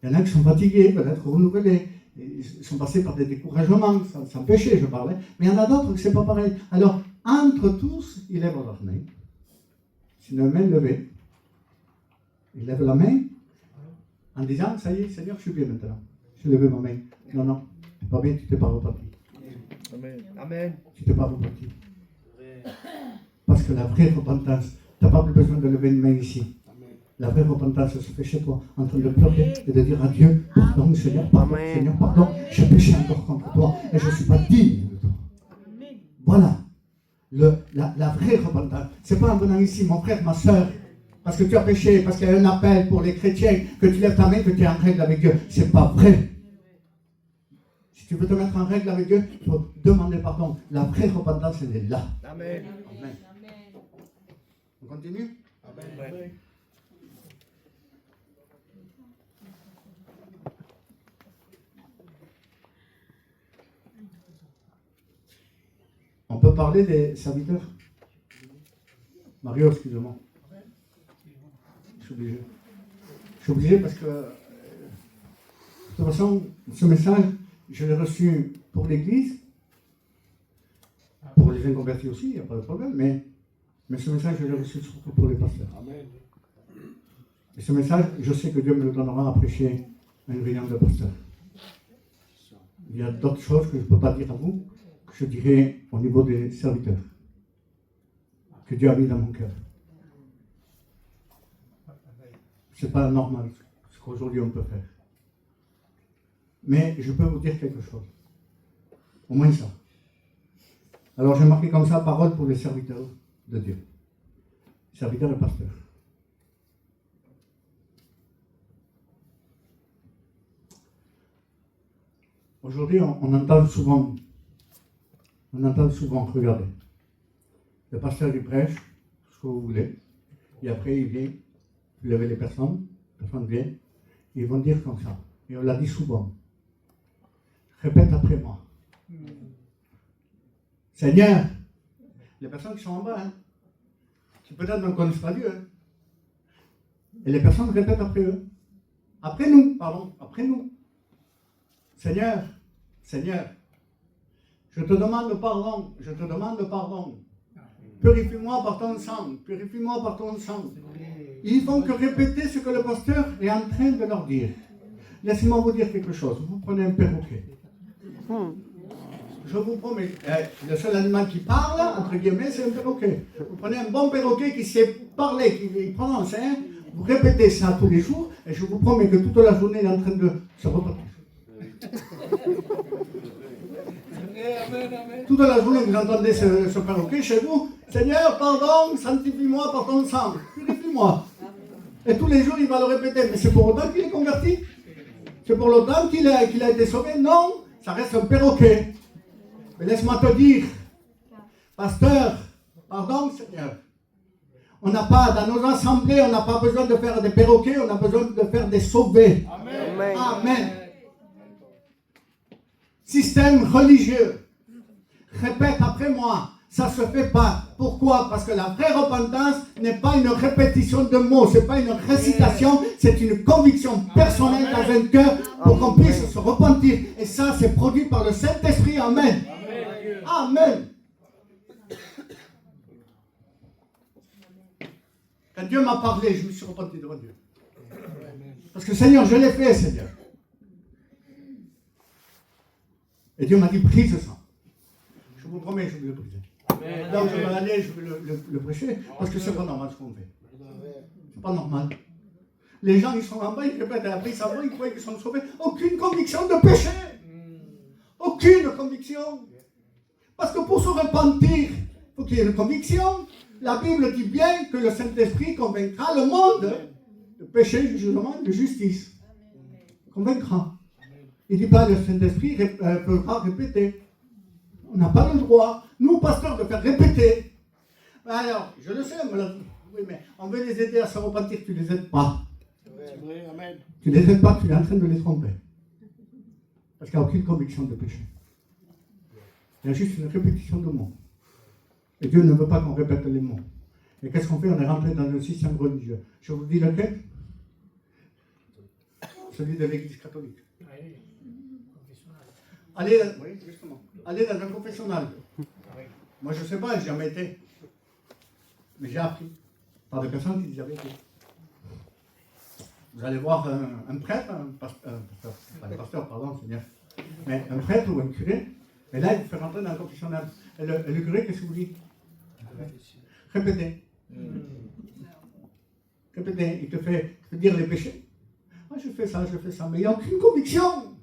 Il y en a qui sont fatigués, veulent être renouvelés. Ils sont passés par des découragements, sans péché, je parlais. Mais il y en a d'autres que ce n'est pas pareil. Alors, entre tous, ils lèvent leur main. C'est une main levée. Ils lèvent la main en disant, ça y est, Seigneur, je suis bien maintenant. J'ai levé ma main. Non, non, tu n'es pas bien, tu ne t'es pas reparti. Amen. Amen. Tu ne t'es pas reparti. Parce que la vraie repentance, tu n'as pas plus besoin de lever une main ici. La vraie repentance se fait chez toi, en train de pleurer et de dire à Dieu, pardon Seigneur, pardon, Seigneur, pardon, j'ai péché encore contre toi et je ne suis pas digne de toi. Voilà. La vraie repentance. Ce n'est pas en venant ici, mon frère, ma soeur, parce que tu as péché, parce qu'il y a un appel pour les chrétiens, que tu lèves ta main, que tu es en règle avec Dieu. Ce n'est pas vrai. Si tu veux te mettre en règle avec Dieu, il faut demander pardon. La vraie repentance, elle est là. Amen. Amen. On continue? Amen. On peut parler des serviteurs? Mario, excuse-moi. Je suis obligé. Je suis obligé parce que, de toute façon, ce message, je l'ai reçu pour l'Église, pour les inconvertis aussi, il n'y a pas de problème, mais ce message, je l'ai reçu surtout pour les pasteurs. Amen. Et ce message, je sais que Dieu me le donnera à prêcher à une réunion de pasteurs. Il y a d'autres choses que je ne peux pas dire à vous, que je dirai au niveau des serviteurs, que Dieu a mis dans mon cœur. Ce n'est pas normal ce qu'aujourd'hui on peut faire. Mais je peux vous dire quelque chose. Au moins ça. Alors j'ai marqué comme ça parole pour les serviteurs de Dieu. Serviteurs et pasteurs. Aujourd'hui, on entend souvent, regardez, le pasteur il prêche, ce que vous voulez, et après il vient, il lève les personnes viennent, et ils vont dire comme ça, et on l'a dit souvent, répète après moi. Seigneur, les personnes qui sont en bas, hein, qui peut-être ne connaissent pas Dieu, hein, et les personnes répètent après eux, après nous. Seigneur, je te demande pardon. Purifie-moi par ton sang. Ils font que répéter ce que le pasteur est en train de leur dire. Laissez-moi vous dire quelque chose. Vous prenez un perroquet. Je vous promets, le seul animal qui parle, entre guillemets, c'est un perroquet. Vous prenez un bon perroquet qui sait parler, qui prononce, hein, vous répétez ça tous les jours, et je vous promets que toute la journée, il est en train de se repartir. Toute la journée, vous entendez ce perroquet chez vous. Seigneur, pardon, sanctifie-moi par ton sang. Purifie-moi. Et tous les jours, il va le répéter. Mais c'est pour autant qu'il est converti? C'est pour autant qu'il a été sauvé? Non, ça reste un perroquet. Mais laisse-moi te dire, pasteur, pardon, Seigneur. On n'a pas, dans nos assemblées, on n'a pas besoin de faire des perroquets, on a besoin de faire des sauvés. Amen. Amen. Système religieux. Répète après moi. Ça ne se fait pas. Pourquoi? Parce que la vraie repentance n'est pas une répétition de mots, ce n'est pas une récitation, c'est une conviction personnelle dans un cœur pour qu'on puisse se repentir. Et ça, c'est produit par le Saint-Esprit. Amen. Amen. Quand Dieu m'a parlé, je me suis repenti devant Dieu. Parce que Seigneur, je l'ai fait, Seigneur. Et Dieu m'a dit, brise ça. Je vous promets, je vais le briser. Donc je vais aller, je vais le prêcher, parce que c'est pas normal ce qu'on fait. C'est pas normal. Les gens, ils sont en bas, ils répètent, après ils s'en vont, ils croient qu'ils sont sauvés. Aucune conviction de péché. Aucune aucune conviction. Parce que pour se repentir, il faut qu'il y ait une conviction. La Bible dit bien que le Saint-Esprit convaincra le monde de péché, de jugement, de justice. Convaincra. Il ne dit pas le Saint-Esprit fera répéter. On n'a pas le droit, nous pasteurs, de faire répéter. Alors, je le sais, oui, mais on veut les aider à se repentir, tu ne les aides pas. C'est vrai, amen. Tu ne les aides pas, tu es en train de les tromper. Parce qu'il n'y a aucune conviction de péché. Il y a juste une répétition de mots. Et Dieu ne veut pas qu'on répète les mots. Et qu'est-ce qu'on fait? On est rentré dans un système religieux. Je vous dis lequel? Celui de l'Église catholique. Allez, oui, justement. Allez dans un confessionnal. Moi, je ne sais pas, je n'ai jamais été. Mais j'ai appris par des personnes qui y avaient été. Vous allez voir un prêtre, Seigneur. Mais un prêtre ou un curé, et là, il vous fait rentrer dans le confessionnal. Et le curé, qu'est-ce que vous dites? Répétez. Répétez. Il te fait dire les péchés. Moi, je fais ça, mais il n'y a aucune conviction.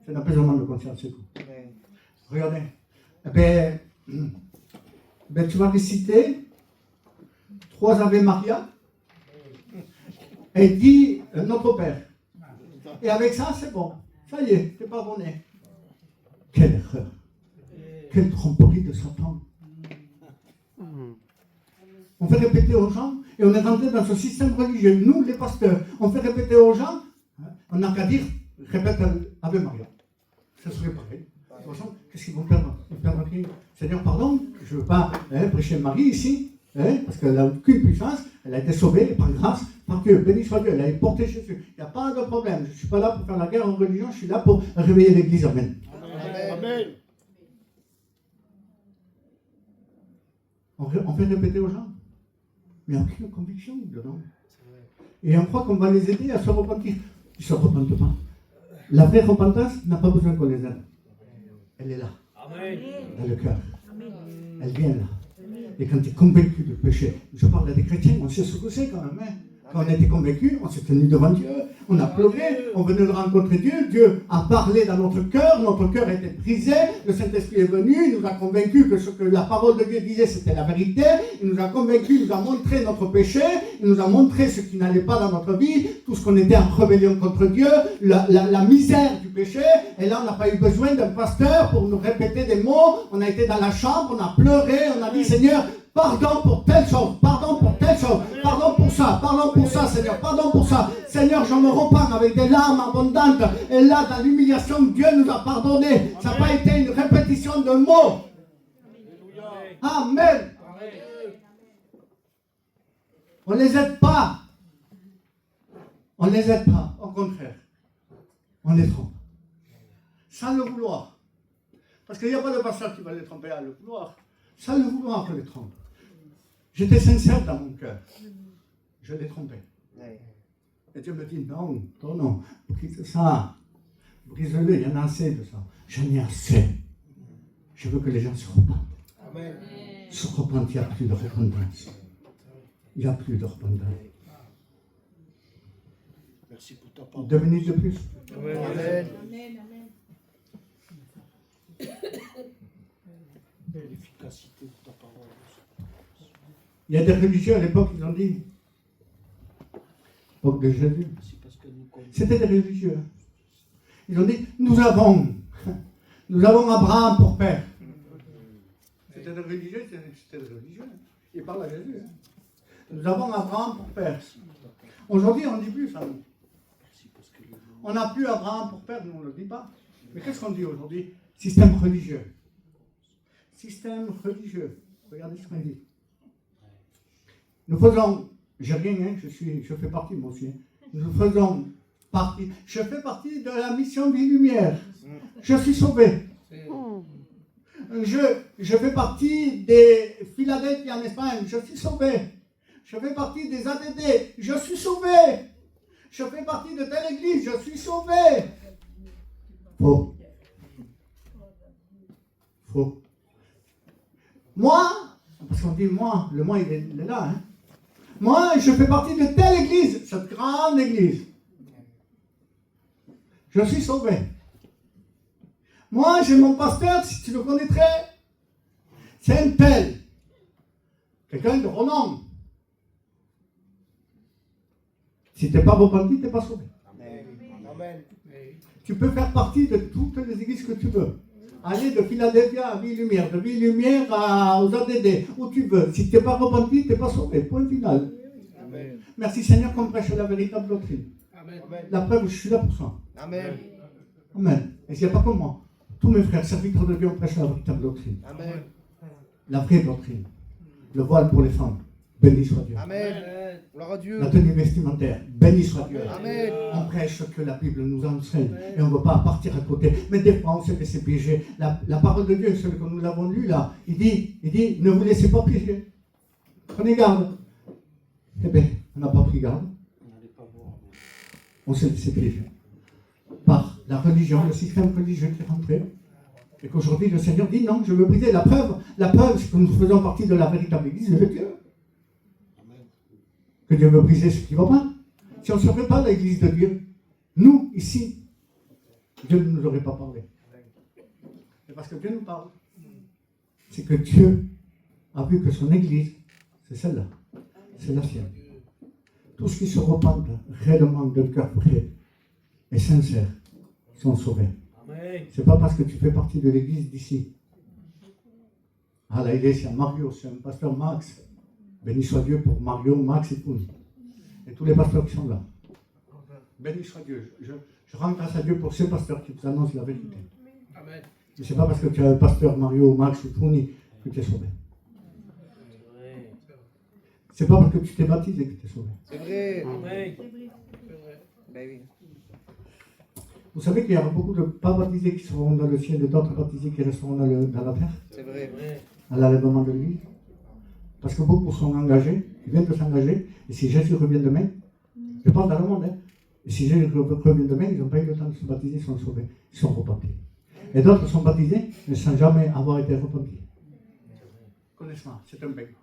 C'est un apaisement de conscience, c'est tout. Regardez. Eh ben, tu vas réciter 3 Ave Maria et dis Notre Père. Et avec ça, c'est bon. Ça y est, t'es pardonné. Quelle erreur. Quelle tromperie de Satan. On fait répéter aux gens, et on est rentré dans ce système religieux. Nous, les pasteurs, on fait répéter aux gens, on n'a qu'à dire, répète Ave Maria. Ça serait pareil. De toute façon, qu'est-ce qu'ils vont perdre? Ils perdent rien. Seigneur, pardon, je ne veux pas prêcher Marie ici, parce qu'elle n'a aucune puissance, elle a été sauvée par grâce, par Dieu, béni soit Dieu, elle a porté Jésus. Il n'y a pas de problème. Je ne suis pas là pour faire la guerre en religion, je suis là pour réveiller l'Église. Amen. Amen. On fait répéter aux gens. Mais il n'y a aucune conviction dedans. Et on croit qu'on va les aider à se repentir. Ils ne se repentent pas. La vraie repentance n'a pas besoin qu'on les aide. Elle est là. Amen. Dans le cœur. Elle vient là. Et quand tu es convaincu du péché, je parle à des chrétiens, on sait ce que c'est quand même. Hein. Quand on a été convaincu, on s'est tenu devant Dieu, on a pleuré, on venait de rencontrer Dieu, Dieu a parlé dans notre cœur a été brisé, le Saint-Esprit est venu, il nous a convaincus que ce que la parole de Dieu disait c'était la vérité, il nous a convaincus, il nous a montré notre péché, il nous a montré ce qui n'allait pas dans notre vie, tout ce qu'on était en rébellion contre Dieu, la misère du péché, et là on n'a pas eu besoin d'un pasteur pour nous répéter des mots, on a été dans la chambre, on a pleuré, on a dit Seigneur, pardon pour telle chose, pardon pour telle chose, pardon pour ça, Seigneur, pardon pour ça. Seigneur, je me repens avec des larmes abondantes. Et là, dans l'humiliation, Dieu nous a pardonné. Ça n'a pas été une répétition de mots. Amen. On ne les aide pas. On ne les aide pas, au contraire. On les trompe. Sans le vouloir. Parce qu'il n'y a pas de pasteur qui va les tromper à le vouloir. Sans le vouloir, je les trompe. J'étais sincère dans mon cœur. Je l'ai trompé. Et Dieu me dit, non, brise ça. Brise-le, il y en a assez de ça. J'en ai assez. Je veux que les gens se repentent. Amen. Se repentent, il n'y a plus de repentance. Il n'y a plus de repentance. Merci pour ta parole. 2 minutes de plus. Amen. L'efficacité de ta parole. Il y a des religieux à l'époque, ils ont dit, l'époque de Jésus, c'était des religieux. Ils ont dit, nous avons Abraham pour père. C'était des religieux, ils parlent à Jésus. Hein. Nous avons Abraham pour père. Aujourd'hui, on ne dit plus ça. On n'a plus Abraham pour père, nous on ne le dit pas. Mais qu'est-ce qu'on dit aujourd'hui? Système religieux. Système religieux. Regardez ce qu'on dit. Nous faisons, j'ai rien, hein, je fais partie moi aussi. Nous faisons partie, je fais partie de la mission Vie Lumière. Je suis sauvé. Je fais partie des Philadelphie en Espagne, je suis sauvé. Je fais partie des ADD, je suis sauvé. Je fais partie de telle église, je suis sauvé. Faux. Faux. Moi, parce qu'on dit moi, le moi il est là, hein. Moi, je fais partie de telle église, cette grande église. Je suis sauvé. Moi, j'ai mon pasteur, si tu le connaîtrais. C'est un tel. Quelqu'un de renom. Si tu n'es pas repenti, tu n'es pas sauvé. Amen. Amen. Tu peux faire partie de toutes les églises que tu veux. Aller de Philadelphia à Ville-Lumière, de Ville-Lumière aux ADD, où tu veux. Si tu n'es pas repenti, tu n'es pas sauvé. Point final. Amen. Merci Seigneur qu'on prêche la véritable doctrine. Amen. La preuve, je suis là pour ça. Amen. Amen. Et s'il n'y a pas que moi. Tous mes frères, serviteurs de Dieu, on prêche la véritable doctrine. Amen. La vraie doctrine. Le voile pour les femmes. Béni soit Dieu. Amen. Gloire à Dieu. La tenue vestimentaire. Béni soit Dieu. Amen. On prêche ce que la Bible nous enseigne et on ne veut pas partir à côté. Mais des fois, on se laisse piéger. La parole de Dieu, celle que nous l'avons lue là, il dit, ne vous laissez pas piéger. Prenez garde. Eh bien, on n'a pas pris garde. On s'est laissé piéger par la religion, le système religieux qui est rentré. Et qu'aujourd'hui, le Seigneur dit non, je veux briser. La preuve, c'est que nous faisons partie de la véritable Église de Dieu. Que Dieu veut briser ce qui ne va pas. Si on ne serait pas l'Église de Dieu, nous, ici, Dieu ne nous aurait pas parlé. C'est parce que Dieu nous parle. C'est que Dieu a vu que son Église, c'est celle-là. C'est la sienne. Tous ceux qui se repentent réellement d'un cœur vrai et sincère sont sauvés. Ce n'est pas parce que tu fais partie de l'église d'ici. À la iglesia Mario, c'est un pasteur Max. Béni soit Dieu pour Mario, Max et Poun. Et tous les pasteurs qui sont là. Béni soit Dieu. Je rends grâce à Dieu pour ces pasteurs qui vous annoncent la vérité. Amen. Et ce n'est pas parce que tu as un pasteur Mario, Max ou Poun que tu es sauvé. C'est pas parce que tu t'es baptisé que tu es sauvé. C'est vrai. Amen. Ben oui. Vous savez qu'il y aura beaucoup de pas baptisés qui seront dans le ciel et d'autres baptisés qui resteront dans la terre, C'est vrai. à l'enlèvement de l'Église. Parce que beaucoup sont engagés, ils viennent de s'engager, et si Jésus revient demain, je parle dans le monde, et si Jésus revient demain, ils n'ont pas eu le temps de se baptiser, ils sont sauvés, ils sont repentis. Et d'autres sont baptisés, mais sans jamais avoir été repentis. Connaissement, c'est un bec.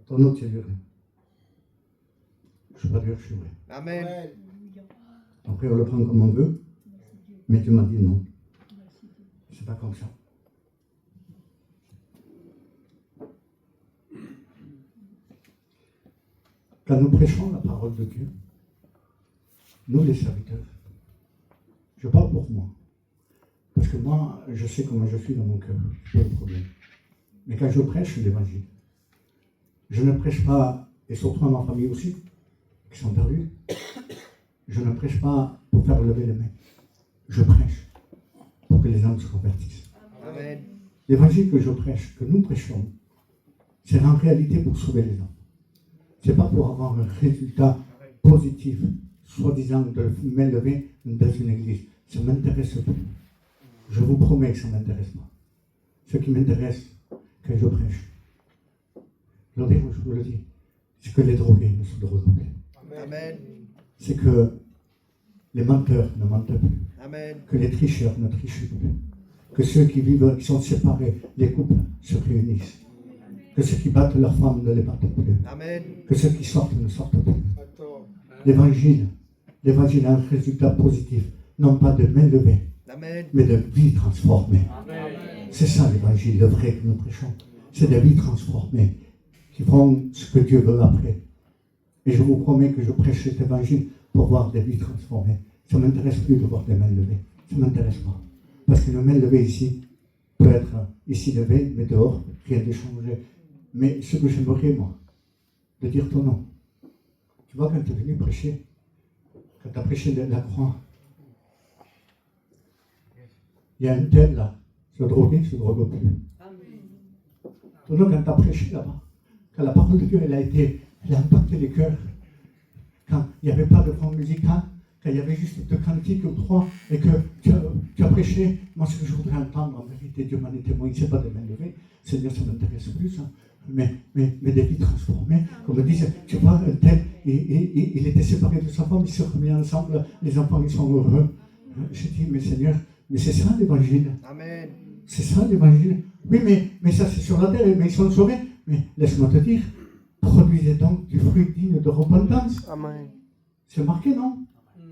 Ton nom, c'est vrai. Je ne veux pas dire que je suis vrai. Amen. Après, on le prend comme on veut, mais tu m'as dit non. C'est pas comme ça. Quand nous prêchons la parole de Dieu, nous les serviteurs, je parle pour moi. Parce que moi, je sais comment je suis dans mon cœur, je n'ai pas de problème. Mais quand je prêche l'évangile, je ne prêche pas, et surtout à ma famille aussi, qui sont perdus, je ne prêche pas pour faire lever les mains. Je prêche pour que les âmes se convertissent. Amen. L'évangile que je prêche, que nous prêchons, c'est en réalité pour sauver les âmes. Ce n'est pas pour avoir un résultat positif, soi-disant de m'élever dans une église. Ça ne m'intéresse plus. Je vous promets que ça ne m'intéresse pas. Ce qui m'intéresse, quand je prêche, je vous le dis, c'est que les drogués ne se droguent plus. Amen. C'est que les menteurs ne mentent plus. Amen. Que les tricheurs ne trichent plus. Que ceux qui vivent, qui sont séparés, les couples se réunissent. Que ceux qui battent leurs femmes ne les battent plus. Amen. Que ceux qui sortent ne sortent plus. Attends. L'évangile a un résultat positif, non pas de main levée, Amen. mais de vie transformée. C'est ça l'évangile, le vrai que nous prêchons. C'est des vies transformées qui feront ce que Dieu veut après. Et je vous promets que je prêche cet évangile pour voir des vies transformées. Ça ne m'intéresse plus de voir des mains levées. Ça ne m'intéresse pas. Parce qu'une main levée ici peut être ici levée, mais dehors, rien de changé. Mais ce que j'aimerais, moi, de dire ton nom. Tu vois, quand tu es venu prêcher, quand tu as prêché la croix, il y a un tel là, se droguer, se drogue plus. Ton nom, quand tu as prêché là-bas, quand la parole de Dieu, elle a impacté les cœurs, quand il n'y avait pas de fond musical, quand il y avait juste deux cantiques ou trois, et que tu as prêché, moi ce que je voudrais entendre, en vérité, Dieu m'en est témoin, ce n'est pas de main levée, Seigneur, ça m'intéresse plus, hein. Mais des vies transformées, comme disent, tu vois, un tel, il était séparé de sa femme, ils se remis ensemble, les enfants, ils sont heureux. J'ai dit, mais Seigneur, mais c'est ça l'évangile. Amen. C'est ça l'évangile. Oui, mais ça c'est sur la terre, mais ils sont sauvés. Mais laisse-moi te dire, produisez donc du fruit digne de repentance. Amen. C'est marqué, non?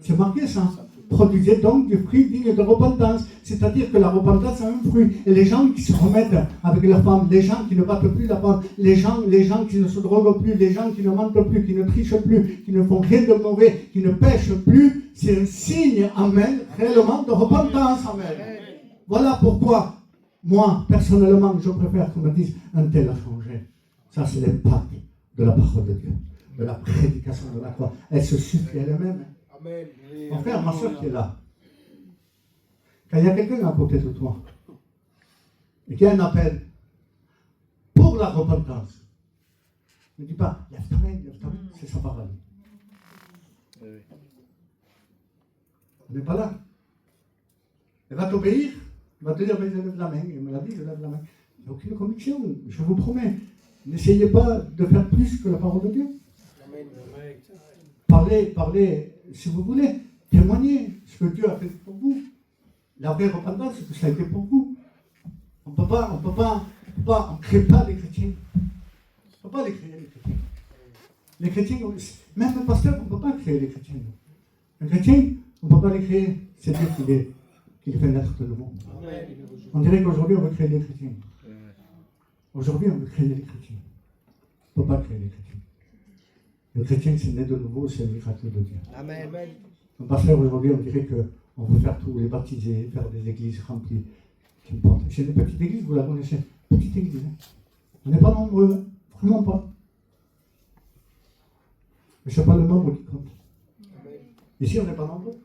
C'est marqué ça. Produisez donc du fruit digne de repentance. C'est-à-dire que la repentance a un fruit. Et les gens qui se remettent avec leur femme, les gens qui ne battent plus la femme, les gens qui ne se droguent plus, les gens qui ne mentent plus, qui ne trichent plus, qui ne font rien de mauvais, qui ne pêchent plus, c'est un signe, amen, réellement de repentance, amen. Voilà pourquoi, moi, personnellement, je préfère qu'on me dise un tel a changé. Ça, c'est l'impact de la parole de Dieu, de la prédication de la croix. Elle se suffit elle-même. Amen. Mon frère, ma soeur qui est là, quand il y a quelqu'un à côté de toi, et qu'il y a un appel pour la repentance, ne dis pas, lève ta main, c'est sa parole. On n'est pas là. Elle va t'obéir, elle va te dire, mais je lève la main, elle me l'a dit, je lève la main. Il n'y a aucune conviction, je vous promets. N'essayez pas de faire plus que la parole de Dieu. Parlez, si vous voulez, témoignez ce que Dieu a fait pour vous. La vraie repentance, c'est que ça a été pour vous. On ne crée pas les chrétiens. On ne peut pas les créer, les chrétiens. Les chrétiens, même le pasteur, on ne peut pas créer les chrétiens. Un chrétien, on ne peut pas les créer. C'est Dieu qui les fait naître de nouveau. On dirait qu'aujourd'hui, on veut créer les chrétiens. Aujourd'hui, on veut créer les chrétiens. On ne peut pas créer les chrétiens. Le chrétien, c'est né de nouveau, c'est un miracle de Dieu. Amen. Un pasteur, aujourd'hui, on dirait qu'on veut faire tout, les baptiser, faire des églises remplies. Qu'importe. C'est une petite église, vous la connaissez. Petite église. Hein. On n'est pas nombreux, hein. Vraiment pas. Mais ce n'est pas le nombre qui compte. Ici, on n'est pas nombreux.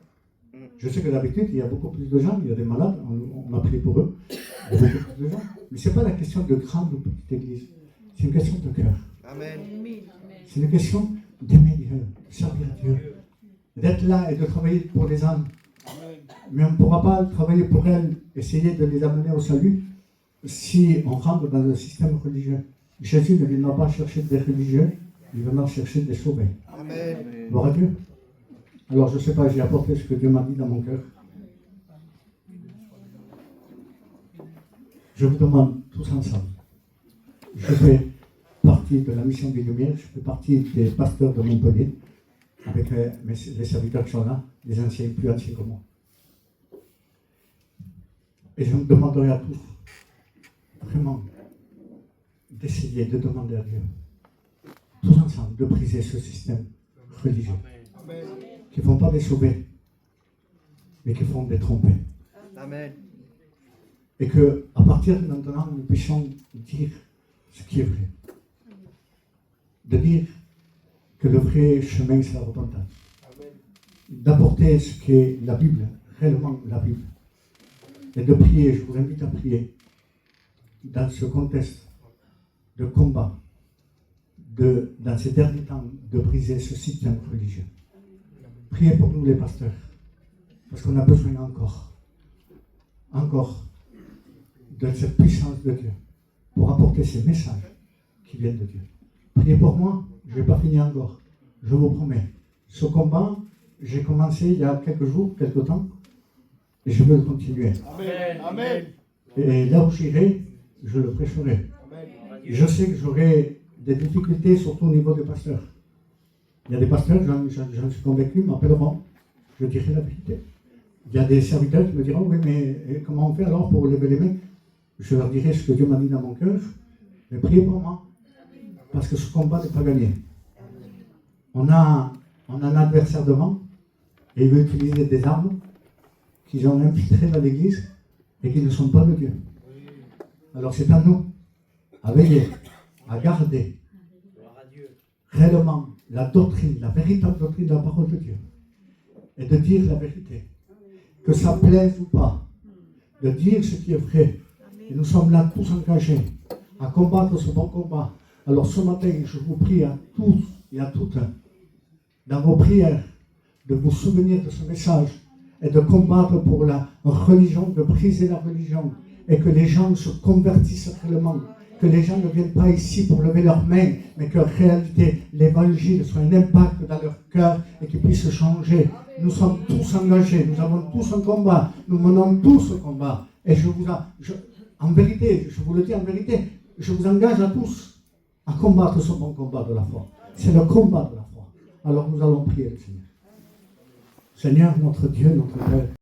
Je sais que d'habitude, il y a beaucoup plus de gens, il y a des malades, on a prié pour eux. Il y a beaucoup plus de gens. Mais ce n'est pas la question de grande ou petite église. C'est une question de cœur. Amen. C'est une question d'aimer Dieu, de servir Dieu, d'être là et de travailler pour les âmes. Mais on ne pourra pas travailler pour elles, essayer de les amener au salut, si on rentre dans un système religieux. Jésus ne viendra pas chercher des religieux, il viendra chercher des sauvés. Amen. Gloire à Dieu. Alors je ne sais pas, j'ai apporté ce que Dieu m'a dit dans mon cœur. Je vous demande tous ensemble. Je fais partie de la mission des Lumières, je fais partie des pasteurs de Montpellier, avec les serviteurs qui sont là, les anciens, plus anciens que moi. Et je me demanderai à tous, vraiment, d'essayer de demander à Dieu, tous ensemble, de briser ce système religieux, qui ne font pas des sauvés, mais qui font des trompés. Amen. Et que, à partir de maintenant, nous puissions dire ce qui est vrai. De dire que le vrai chemin, c'est la repentance. D'apporter ce qu'est la Bible, réellement la Bible. Et de prier, je vous invite à prier, dans ce contexte de combat, dans ces derniers temps, de briser ce système religieux. Priez pour nous les pasteurs, parce qu'on a besoin encore, de cette puissance de Dieu, pour apporter ces messages qui viennent de Dieu. Priez pour moi, je ne vais pas finir encore, je vous promets. Ce combat, j'ai commencé il y a quelques jours, quelques temps, et je veux le continuer. Amen. Amen. Et là où j'irai, je le prêcherai. Je sais que j'aurai des difficultés, surtout au niveau des pasteurs. Il y a des pasteurs, j'en suis convaincu, m'appelleront, je dirai la vérité. Il y a des serviteurs qui me diront, oui, mais comment on fait alors pour lever les mains? Je leur dirai ce que Dieu m'a dit dans mon cœur, mais priez pour moi, parce que ce combat n'est pas gagné. On a un adversaire devant, et il veut utiliser des armes qu'ils ont infiltrées dans l'église et qui ne sont pas de Dieu. Alors c'est à nous, à veiller, à garder réellement la doctrine, la véritable doctrine de la parole de Dieu, et de dire la vérité, que ça plaise ou pas, de dire ce qui est vrai. Et nous sommes là tous engagés à combattre ce bon combat. Alors ce matin, je vous prie à tous et à toutes, dans vos prières, de vous souvenir de ce message et de combattre pour la religion, de briser la religion, et que les gens se convertissent réellement, que les gens ne viennent pas ici pour lever leurs mains, mais qu'en réalité, l'évangile soit un impact dans leur cœur et qu'ils puissent changer. Nous sommes tous engagés, nous avons tous un combat, nous menons tous ce combat. Et en vérité, je vous le dis en vérité, je vous engage à tous à combattre ce bon combat de la foi. C'est le combat de la foi. Alors nous allons prier le Seigneur. Seigneur, notre Dieu, notre Père,